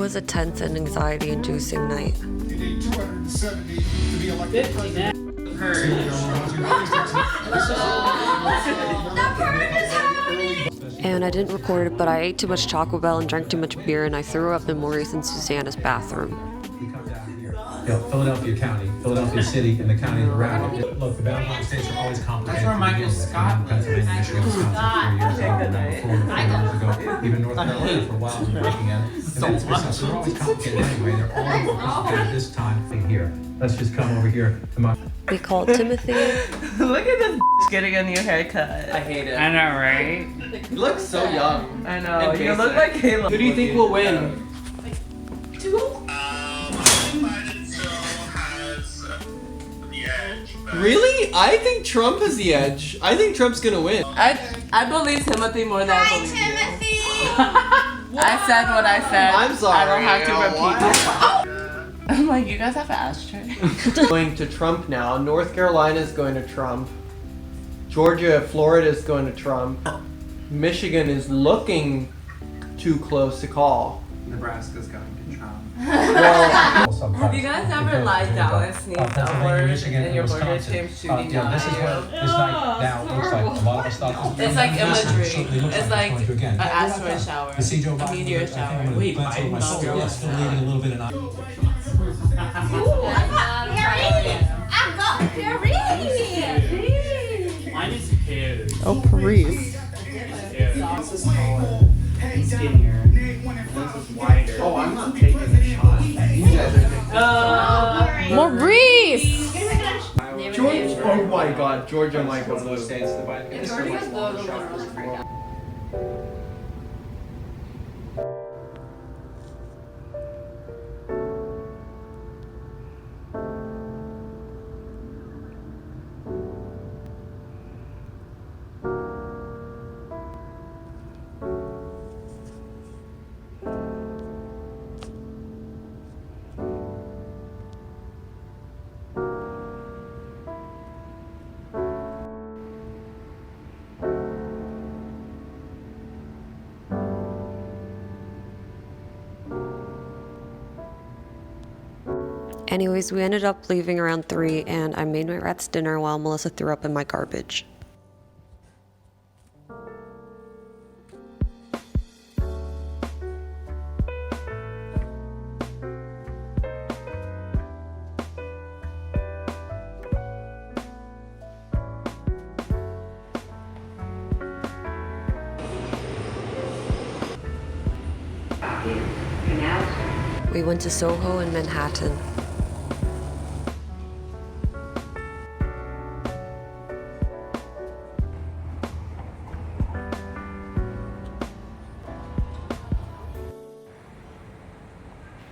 was a tense and anxiety-inducing night. You need 270 to be elected president. And I didn't record it, but I ate too much Taco Bell and drank too much beer, and I threw up in Maurice and Susanna's bathroom. Philadelphia County, Philadelphia City, and the counties around it. Look, the Valentine states are always complicated. That's where Michael Scott lives. Pennsylvania, Michigan, Wisconsin, 3 years ago, even North Carolina for a while, we were working in. So they're always complicated anyway. They're all complicated this time here. Let's just come over here. Come on. We called Timothy. Look at this getting a new haircut. I hate it. I know, right? You look so young. I know. You look like Caleb. Who do you think will win? Really? I think Trump has the edge. I think Trump's gonna win. I believe Timothy more than I believe Timothy. I said what I said. I'm sorry. I don't have to repeat it. I'm like, you guys have an ashtray. Going to Trump now. North Carolina is going to Trump. Georgia, Florida is going to Trump. Michigan is looking too close to call. Nebraska's going to Trump. Well, Have you guys ever lied down and sneezed upward and your burger came shooting down This is what this night now looks like. A lot of us thought this It's like imagery. looks It's like like it's going to again. an asteroid shower. I see Joe Biden. A meteor shower. Wait, Biden. Yes, still leaving a little bit of. I've got Paris. Mine is huge. Oh, Paris. This is taller and skinnier. This is wider. Oh, I'm not taking a shot. You guys are taking Maurice! George, oh my God, Georgia might go blue. Anyways, we ended up leaving around 3, and I made my rats dinner while Melissa threw up in my garbage. We went to SoHo in Manhattan.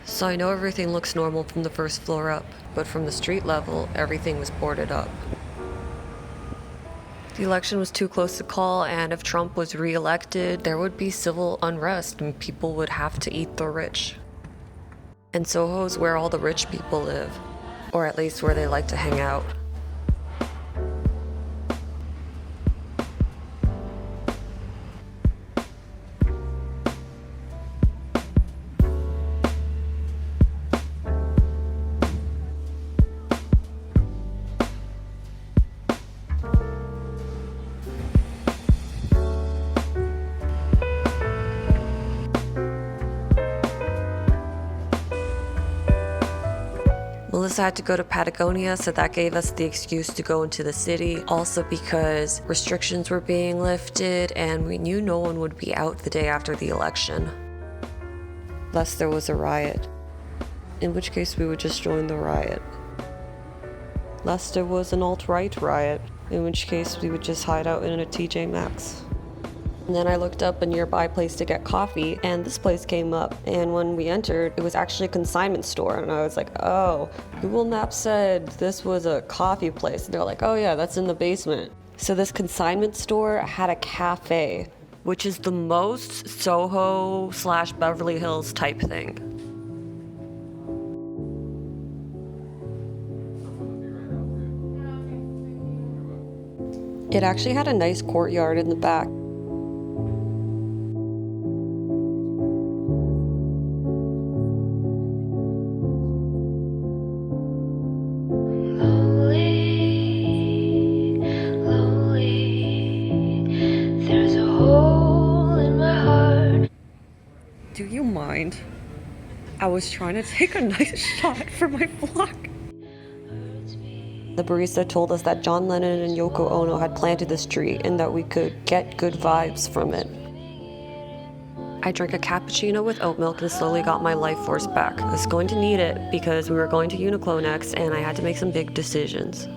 So I know everything looks normal from the first floor up, but from the street level, everything was boarded up. The election was too close to call, and if Trump was re-elected, there would be civil unrest and people would have to eat the rich. And SoHo is where all the rich people live, or at least where they like to hang out. Melissa had to go to Patagonia, so that gave us the excuse to go into the city. Also because restrictions were being lifted and we knew no one would be out the day after the election. Lest there was a riot. In which case we would just join the riot. Lest there was an alt-right riot. In which case we would just hide out in a TJ Maxx. And then I looked up a nearby place to get coffee, and this place came up. And when we entered, it was actually a consignment store. And I was like, oh, Google Maps said this was a coffee place. And they're like, oh yeah, that's in the basement. So this consignment store had a cafe, which is the most SoHo / Beverly Hills type thing. It actually had a nice courtyard in the back. mind. I was trying to take a nice shot for my vlog. The barista told us that John Lennon and Yoko Ono had planted this tree and that we could get good vibes from it. I drank a cappuccino with oat milk and slowly got my life force back. I was going to need it because we were going to Uniqlo next and I had to make some big decisions.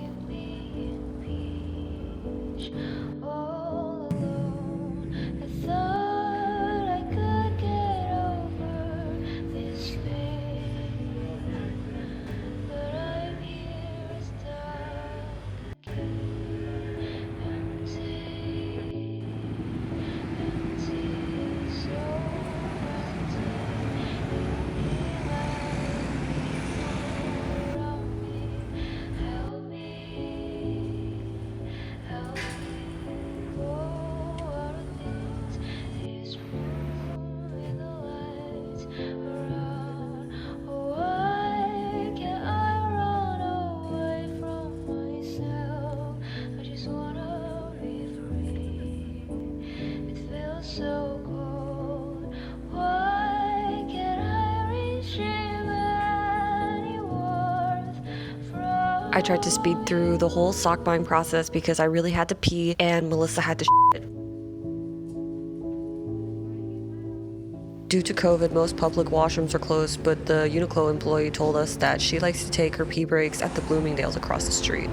I tried to speed through the whole sock buying process because I really had to pee and Melissa had to shit. Due to COVID, most public washrooms are closed, but the Uniqlo employee told us that she likes to take her pee breaks at the Bloomingdale's across the street.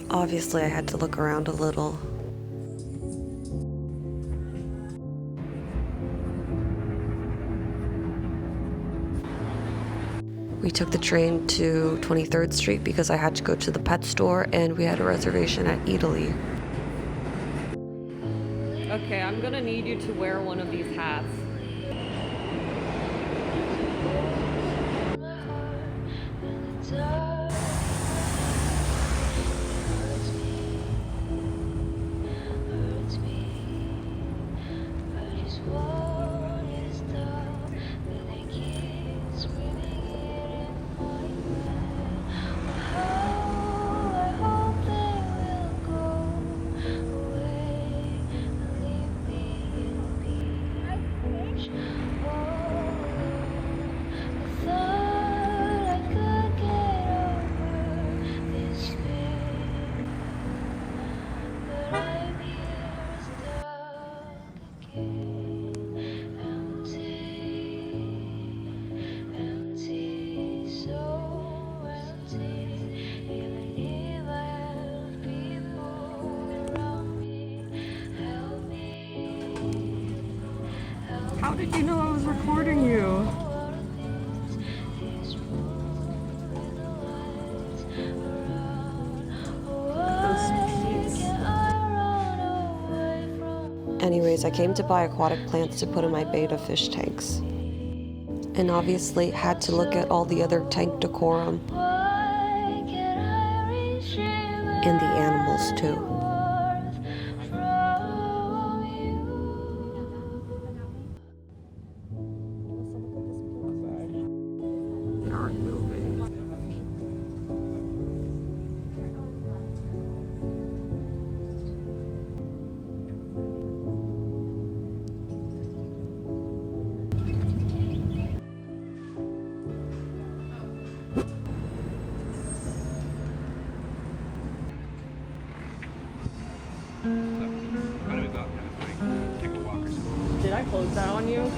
Obviously, I had to look around a little. We took the train to 23rd Street because I had to go to the pet store and we had a reservation at Eataly. Okay, I'm gonna need you to wear one of these hats. How did you know I was recording you? Anyways, I came to buy aquatic plants to put in my betta fish tanks. And obviously had to look at all the other tank decorum. And the animals too. Did I close that on you?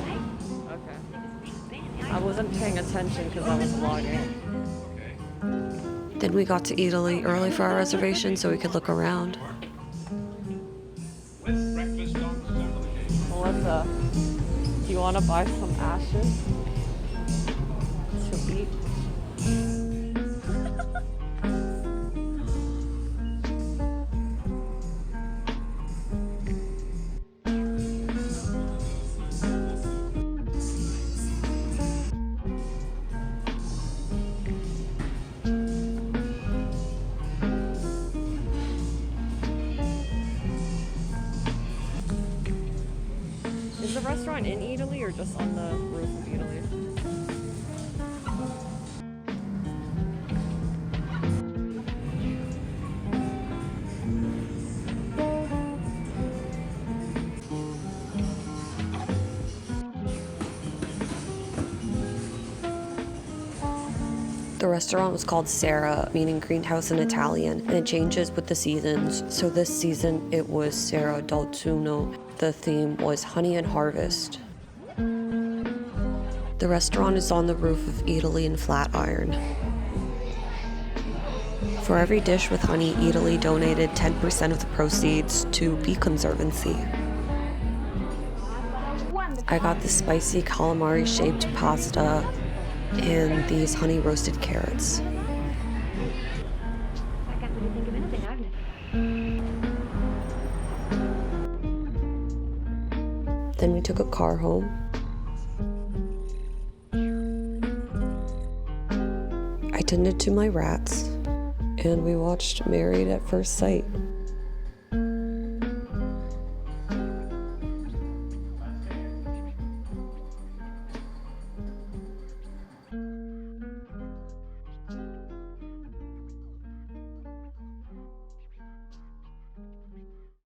Okay. I wasn't paying attention because I was vlogging. Then we got to Eataly early for our reservation so we could look around. Melissa, do you want to buy some ashes to eat? Is the restaurant in Eataly or just on the roof of Eataly? The restaurant was called Sarah, meaning greenhouse in Italian, and it changes with the seasons. So this season it was Sarah d'autunno. The theme was honey and harvest. The restaurant is on the roof of Eataly and Flatiron. For every dish with honey, Eataly donated 10% of the proceeds to Bee Conservancy. I got the spicy calamari-shaped pasta and these honey roasted carrots. Then we took a car home. I tended to my rats, and we watched Married at First Sight.